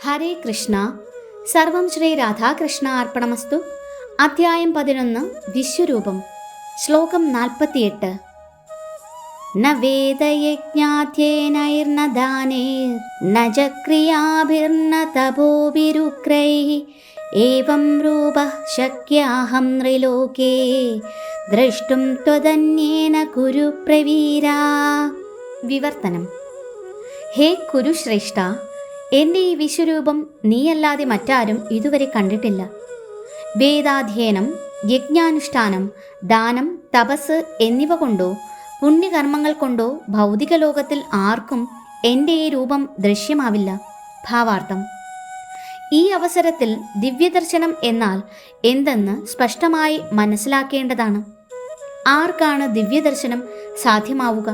ഹരേ കൃഷ്ണ. സർവം ശ്രീ രാധാകൃഷ്ണ അർപ്പണമസ്തു. അധ്യായം 11 വിശ്വരൂപം. ശ്ലോകം 48. ന വേദയജ്ഞാധ്യേനൈർന ദാനൈർന ചക്രിയാഭിർന തപോഭിരുക്രൈഃ ഏവം രൂപഃ ശക്യാഹം ത്രിലോകേ ദ്രഷ്ടും ത്വദന്യേന കുരു പ്രവീരാ. വിവർത്തനം. ഹേ കുരുശ്രേഷ്ഠ, എൻ്റെ ഈ വിശ്വരൂപം നീയല്ലാതെ മറ്റാരും ഇതുവരെ കണ്ടിട്ടില്ല. വേദാധ്യയനം, യജ്ഞാനുഷ്ഠാനം, ദാനം, തപസ് എന്നിവ കൊണ്ടോ പുണ്യകർമ്മങ്ങൾ കൊണ്ടോ ഭൗതിക ലോകത്തിൽ ആർക്കും എൻ്റെ ഈ രൂപം ദൃശ്യമാവില്ല. ഭാവാർത്ഥം. ഈ അവസരത്തിൽ ദിവ്യദർശനം എന്നാൽ എന്തെന്ന് സ്പഷ്ടമായി മനസ്സിലാക്കേണ്ടതാണ്. ആർക്കാണ് ദിവ്യദർശനം സാധ്യമാവുക?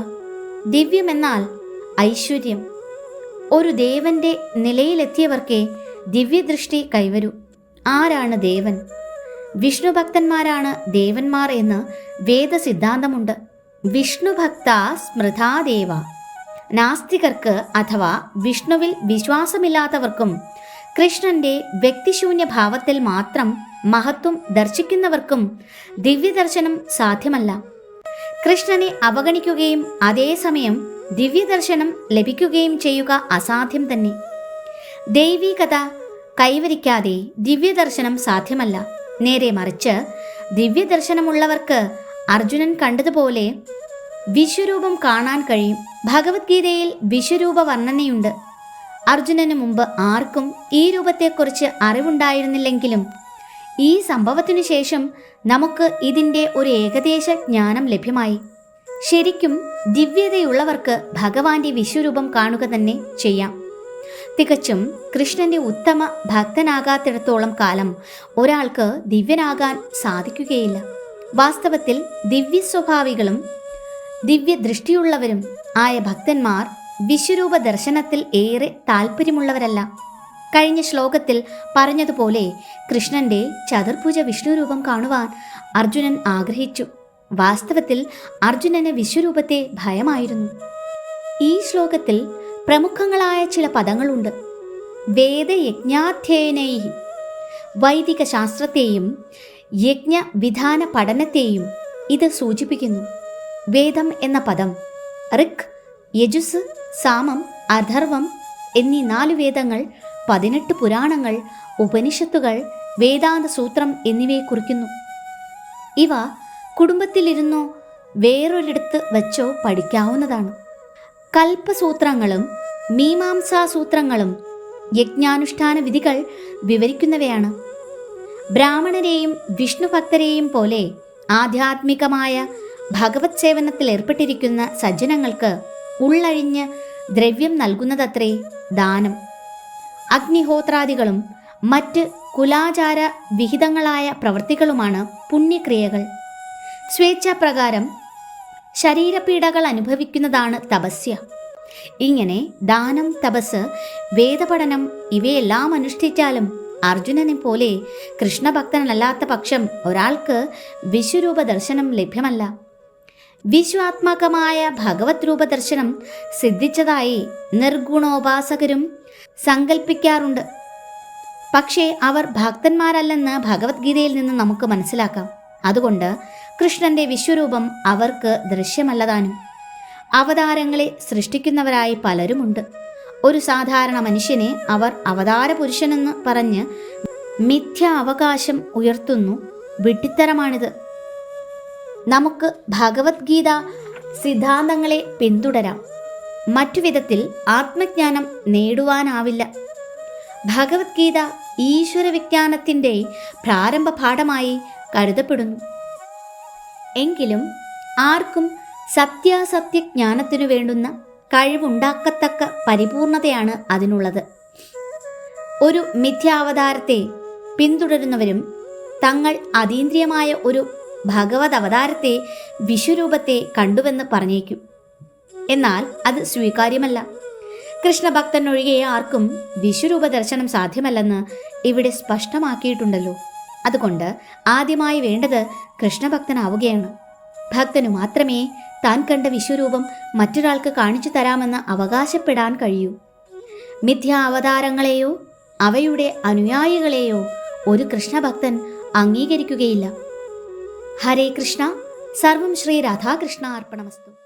ദിവ്യമെന്നാൽ ഐശ്വര്യം. ഒരു ദേവന്റെ നിലയിലെത്തിയവർക്കേ ദിവ്യദൃഷ്ടി കൈവരൂ. ആരാണ് ദേവൻ? വിഷ്ണു ഭക്തന്മാരാണ് ദേവന്മാർ എന്ന് വേദസിദ്ധാന്തമുണ്ട്. വിഷ്ണുഭക്ത സ്മൃതാ ദേവ. നാസ്തികർക്ക് അഥവാ വിഷ്ണുവിൽ വിശ്വാസമില്ലാത്തവർക്കും കൃഷ്ണന്റെ വ്യക്തിശൂന്യ ഭാവത്തിൽ മാത്രം മഹത്വം ദർശിക്കുന്നവർക്കും ദിവ്യദർശനം സാധ്യമല്ല. കൃഷ്ണനെ അവഗണിക്കുകയും അതേസമയം ദിവ്യദർശനം ലഭിക്കുകയും ചെയ്യുക അസാധ്യം തന്നെ. ദൈവീകത കൈവരിക്കാതെ ദിവ്യദർശനം സാധ്യമല്ല. നേരെ മറിച്ച് ദിവ്യദർശനമുള്ളവർക്ക് അർജുനൻ കണ്ടതുപോലെ വിശ്വരൂപം കാണാൻ കഴിയും. ഭഗവത്ഗീതയിൽ വിശ്വരൂപ വർണ്ണനയുണ്ട്. അർജുനന് മുമ്പ് ആർക്കും ഈ രൂപത്തെക്കുറിച്ച് അറിവുണ്ടായിരുന്നില്ലെങ്കിലും ഈ സംഭവത്തിനു ശേഷം നമുക്ക് ഇതിൻ്റെ ഒരു ഏകദേശ ജ്ഞാനം ലഭ്യമായി. ശരിക്കും ദിവ്യതയുള്ളവർക്ക് ഭഗവാന്റെ വിശ്വരൂപം കാണുക തന്നെ ചെയ്യാം. തികച്ചും കൃഷ്ണന്റെ ഉത്തമ ഭക്തനാകാത്തിടത്തോളം കാലം ഒരാൾക്ക് ദിവ്യനാകാൻ സാധിക്കുകയില്ല. വാസ്തവത്തിൽ ദിവ്യസ്വഭാവികളും ദിവ്യദൃഷ്ടിയുള്ളവരും ആയ ഭക്തന്മാർ വിശ്വരൂപ ദർശനത്തിൽ ഏറെ താല്പര്യമുള്ളവരല്ല. കഴിഞ്ഞ ശ്ലോകത്തിൽ പറഞ്ഞതുപോലെ കൃഷ്ണന്റെ ചതുർഭുജ വിഷ്ണുരൂപം കാണുവാൻ അർജുനൻ ആഗ്രഹിച്ചു. വാസ്തവത്തിൽ അർജുനന് വിശ്വരൂപത്തെ ഭയമായിരുന്നു. ഈ ശ്ലോകത്തിൽ പ്രമുഖങ്ങളായ ചില പദങ്ങളുണ്ട്. വേദയജ്ഞാധ്യയനൈഃ, വൈദിക ശാസ്ത്രത്തെയും യജ്ഞവിധാന പഠനത്തെയും ഇത് സൂചിപ്പിക്കുന്നു. വേദം എന്ന പദം ഋക്, യജുസ്, സാമം, അഥർവം എന്നീ 4 വേദങ്ങൾ, 18 പുരാണങ്ങൾ, ഉപനിഷത്തുകൾ, വേദാന്ത സൂത്രം എന്നിവയെ കുറിക്കുന്നു. ഇവ കുടുംബത്തിലിരുന്നോ വേറൊരിടത്ത് വച്ചോ പഠിക്കാവുന്നതാണ്. കൽപ്പസൂത്രങ്ങളും മീമാംസാസൂത്രങ്ങളും യജ്ഞാനുഷ്ഠാന വിധികൾ വിവരിക്കുന്നവയാണ്. ബ്രാഹ്മണരെയും വിഷ്ണുഭക്തരെയും പോലെ ആധ്യാത്മികമായ ഭഗവത് സേവനത്തിൽ ഏർപ്പെട്ടിരിക്കുന്ന സജ്ജനങ്ങൾക്ക് ഉള്ളഴിഞ്ഞ് ദ്രവ്യം നൽകുന്നതത്രേ ദാനം. അഗ്നിഹോത്രാദികളും മറ്റ് കുലാചാര വിഹിതങ്ങളായ പ്രവൃത്തികളുമാണ് പുണ്യക്രിയകൾ. സ്വേച്ഛാപ്രകാരം ശരീരപീഡകൾ അനുഭവിക്കുന്നതാണ് തപസ്യ. ഇങ്ങനെ ദാനം, തപസ്, വേദപഠനം ഇവയെല്ലാം അനുഷ്ഠിച്ചാലും അർജുനനെ പോലെ കൃഷ്ണഭക്തനല്ലാത്ത പക്ഷം ഒരാൾക്ക് വിശ്വരൂപ ദർശനം ലഭ്യമല്ല. വിശ്വാത്മകമായ ഭഗവത് രൂപ ദർശനം സിദ്ധിച്ചതായി നിർഗുണോപാസകരും സങ്കല്പിക്കാറുണ്ട്. പക്ഷേ അവർ ഭക്തന്മാരല്ലെന്ന് ഭഗവത്ഗീതയിൽ നിന്ന് നമുക്ക് മനസ്സിലാക്കാം. അതുകൊണ്ട് കൃഷ്ണന്റെ വിശ്വരൂപം അവർക്ക് ദൃശ്യമല്ലതാനും. അവതാരങ്ങളെ സൃഷ്ടിക്കുന്നവരായി പലരുമുണ്ട്. ഒരു സാധാരണ മനുഷ്യനെ അവർ അവതാര പുരുഷനെന്ന് പറഞ്ഞ് മിഥ്യാ അവകാശം ഉയർത്തുന്നു. വിഡ്ഢിത്തരമാണിത്. നമുക്ക് ഭഗവത്ഗീത സിദ്ധാന്തങ്ങളെ പിന്തുടരാം. മറ്റു വിധത്തിൽ ആത്മജ്ഞാനം നേടുവാനാവില്ല. ഭഗവത്ഗീത ഈശ്വര വിജ്ഞാനത്തിൻ്റെ പ്രാരംഭ പാഠമായി കരുതപ്പെടുന്നു. എങ്കിലും ആർക്കും സത്യാസത്യ ജ്ഞാനത്തിനു വേണ്ടുന്ന കഴിവുണ്ടാക്കത്തക്ക പരിപൂർണതയാണ് അതിനുള്ളത്. ഒരു മിഥ്യാവതാരത്തെ പിന്തുടരുന്നവരും തങ്ങൾ അതീന്ദ്രിയമായ ഒരു ഭഗവത് അവതാരത്തെ, വിശ്വരൂപത്തെ കണ്ടുവെന്ന് പറഞ്ഞേക്കും. എന്നാൽ അത് സ്വീകാര്യമല്ല. കൃഷ്ണഭക്തനൊഴികെ ആർക്കും വിശ്വരൂപ ദർശനം സാധ്യമല്ലെന്ന് ഇവിടെ സ്പഷ്ടമാക്കിയിട്ടുണ്ടല്ലോ. അതുകൊണ്ട് ആദ്യമായി വേണ്ടത് കൃഷ്ണഭക്തനാവുകയാണ്. ഭക്തനു മാത്രമേ താൻ കണ്ട വിശ്വരൂപം മറ്റൊരാൾക്ക് കാണിച്ചു തരാമെന്ന് അവകാശപ്പെടാൻ കഴിയൂ. മിഥ്യാ അവതാരങ്ങളെയോ അവയുടെ അനുയായികളെയോ ഒരു കൃഷ്ണഭക്തൻ അംഗീകരിക്കുകയില്ല. ഹരേ കൃഷ്ണ. സർവം ശ്രീ രാധാകൃഷ്ണ അർപ്പണമസ്തു.